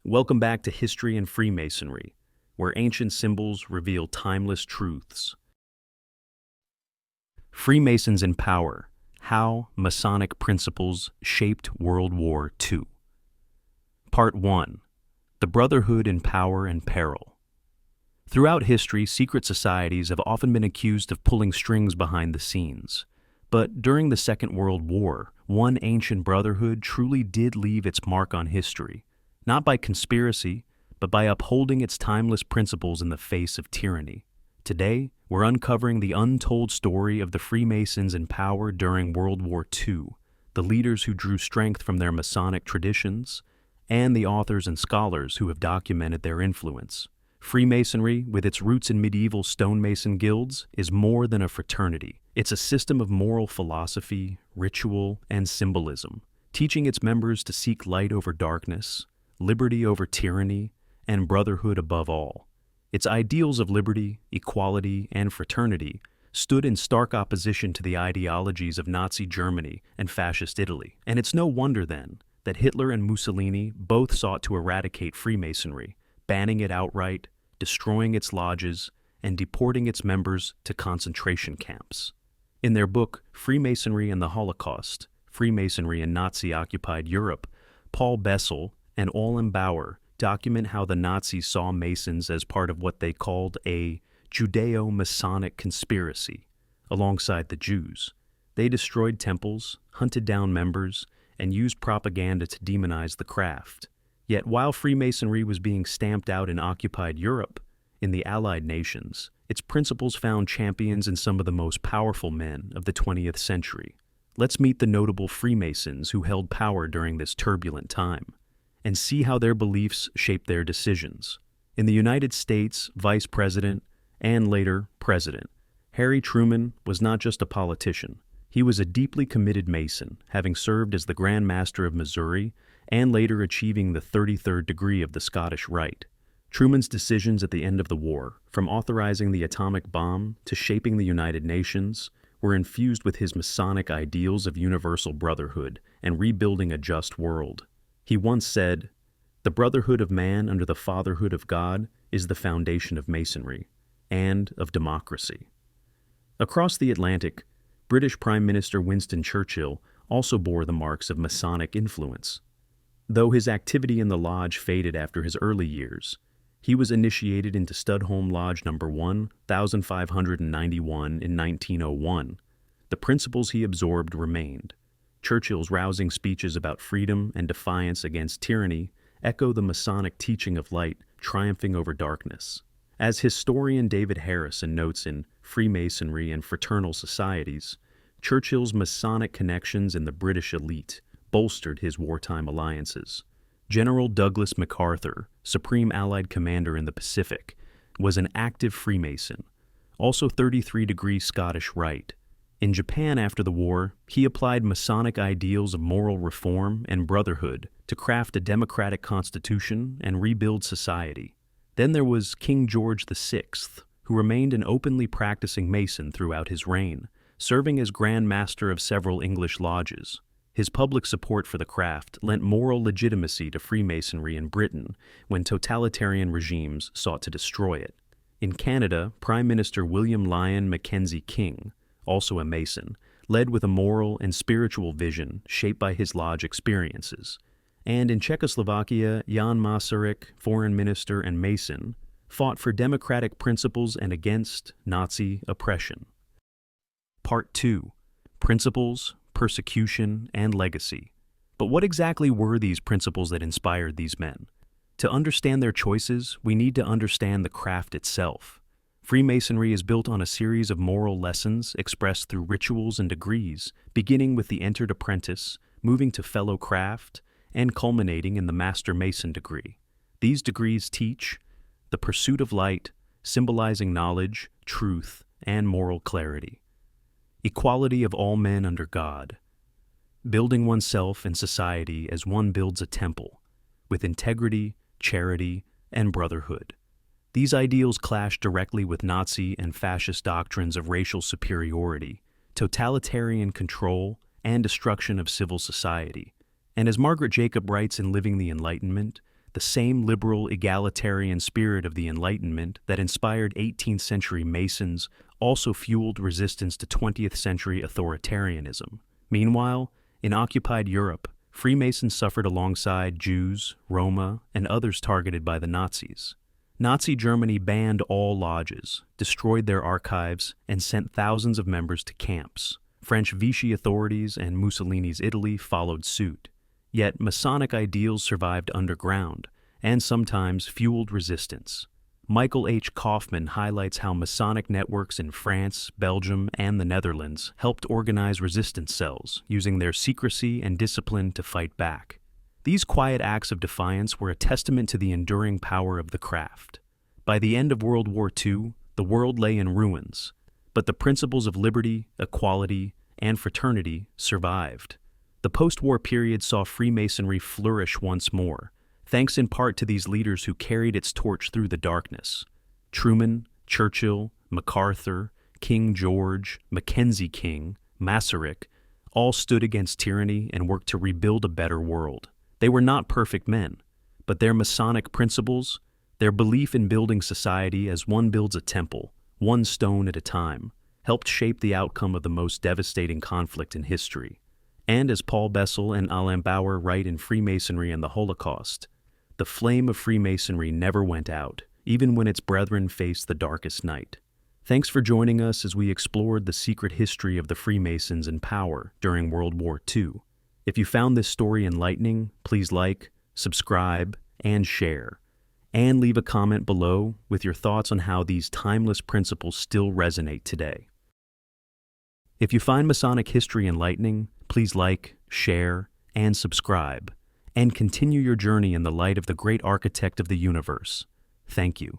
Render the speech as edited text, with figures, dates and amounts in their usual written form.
Welcome back to History and Freemasonry, where ancient symbols reveal timeless truths. Freemasons in Power: How Masonic Principles Shaped World War II. Part 1. The Brotherhood in Power and Peril. Throughout history, secret societies have often been accused of pulling strings behind the scenes. But during the Second World War, one ancient brotherhood truly did leave its mark on history, not by conspiracy, but by upholding its timeless principles in the face of tyranny. Today, we're uncovering the untold story of the Freemasons in power during World War II, the leaders who drew strength from their Masonic traditions, and the authors and scholars who have documented their influence. Freemasonry, with its roots in medieval stonemason guilds, is more than a fraternity. It's a system of moral philosophy, ritual, and symbolism, teaching its members to seek light over darkness, liberty over tyranny, and brotherhood above all. Its ideals of liberty, equality, and fraternity stood in stark opposition to the ideologies of Nazi Germany and Fascist Italy. And it's no wonder, then, that Hitler and Mussolini both sought to eradicate Freemasonry, banning it outright, destroying its lodges, and deporting its members to concentration camps. In their book, Freemasonry and the Holocaust, Freemasonry in Nazi-Occupied Europe, Paul Bessel and Alain Bauer document how the Nazis saw Masons as part of what they called a Judeo-Masonic conspiracy. Alongside the Jews, they destroyed temples, hunted down members, and used propaganda to demonize the craft. Yet while Freemasonry was being stamped out in occupied Europe, in the Allied nations, its principles found champions in some of the most powerful men of the 20th century. Let's meet the notable Freemasons who held power during this turbulent time, and see how their beliefs shaped their decisions. In the United States, Vice President, and later President, Harry Truman was not just a politician. He was a deeply committed Mason, having served as the Grand Master of Missouri and later achieving the 33rd degree of the Scottish Rite. Truman's decisions at the end of the war, from authorizing the atomic bomb to shaping the United Nations, were infused with his Masonic ideals of universal brotherhood and rebuilding a just world. He once said, "The brotherhood of man under the fatherhood of God is the foundation of Masonry and of democracy." Across the Atlantic, British Prime Minister Winston Churchill also bore the marks of Masonic influence. Though his activity in the lodge faded after his early years, he was initiated into Studholme Lodge No. 1591 in 1901. The principles he absorbed remained. Churchill's rousing speeches about freedom and defiance against tyranny echo the Masonic teaching of light triumphing over darkness. As historian David Harrison notes in Freemasonry and Fraternal Societies, Churchill's Masonic connections in the British elite bolstered his wartime alliances. General Douglas MacArthur, Supreme Allied Commander in the Pacific, was an active Freemason, also 33-degree Scottish Rite. In Japan after the war, he applied Masonic ideals of moral reform and brotherhood to craft a democratic constitution and rebuild society. Then there was King George VI, who remained an openly practicing Mason throughout his reign, serving as Grand Master of several English lodges. His public support for the craft lent moral legitimacy to Freemasonry in Britain when totalitarian regimes sought to destroy it. In Canada, Prime Minister William Lyon Mackenzie King, also a Mason, led with a moral and spiritual vision shaped by his lodge experiences. And in Czechoslovakia, Jan Masaryk, Foreign Minister and Mason, fought for democratic principles and against Nazi oppression. Part 2. Principles, Persecution, and Legacy. But what exactly were these principles that inspired these men? To understand their choices, we need to understand the craft itself. Freemasonry is built on a series of moral lessons expressed through rituals and degrees, beginning with the entered apprentice, moving to fellow craft, and culminating in the Master Mason degree. These degrees teach the pursuit of light, symbolizing knowledge, truth, and moral clarity. Equality of all men under God. Building oneself and society as one builds a temple, with integrity, charity, and brotherhood. These ideals clash directly with Nazi and fascist doctrines of racial superiority, totalitarian control, and destruction of civil society. And as Margaret Jacob writes in Living the Enlightenment, the same liberal, egalitarian spirit of the Enlightenment that inspired 18th century Masons also fueled resistance to 20th century authoritarianism. Meanwhile, in occupied Europe, Freemasons suffered alongside Jews, Roma, and others targeted by the Nazis. Nazi Germany banned all lodges, destroyed their archives, and sent thousands of members to camps. French Vichy authorities and Mussolini's Italy followed suit. Yet Masonic ideals survived underground and sometimes fueled resistance. Michael H. Kaufman highlights how Masonic networks in France, Belgium, and the Netherlands helped organize resistance cells, using their secrecy and discipline to fight back. These quiet acts of defiance were a testament to the enduring power of the craft. By the end of World War II, the world lay in ruins, but the principles of liberty, equality, and fraternity survived. The post-war period saw Freemasonry flourish once more, thanks in part to these leaders who carried its torch through the darkness. Truman, Churchill, MacArthur, King George, Mackenzie King, Masonic, all stood against tyranny and worked to rebuild a better world. They were not perfect men, but their Masonic principles, their belief in building society as one builds a temple, one stone at a time, helped shape the outcome of the most devastating conflict in history. And as Paul Bessel and Alain Bauer write in Freemasonry and the Holocaust, the flame of Freemasonry never went out, even when its brethren faced the darkest night. Thanks for joining us as we explored the secret history of the Freemasons in power during World War II. If you found this story enlightening, please like, subscribe, and share. And leave a comment below with your thoughts on how these timeless principles still resonate today. If you find Masonic history enlightening, please like, share, and subscribe, and continue your journey in the light of the great architect of the universe. Thank you.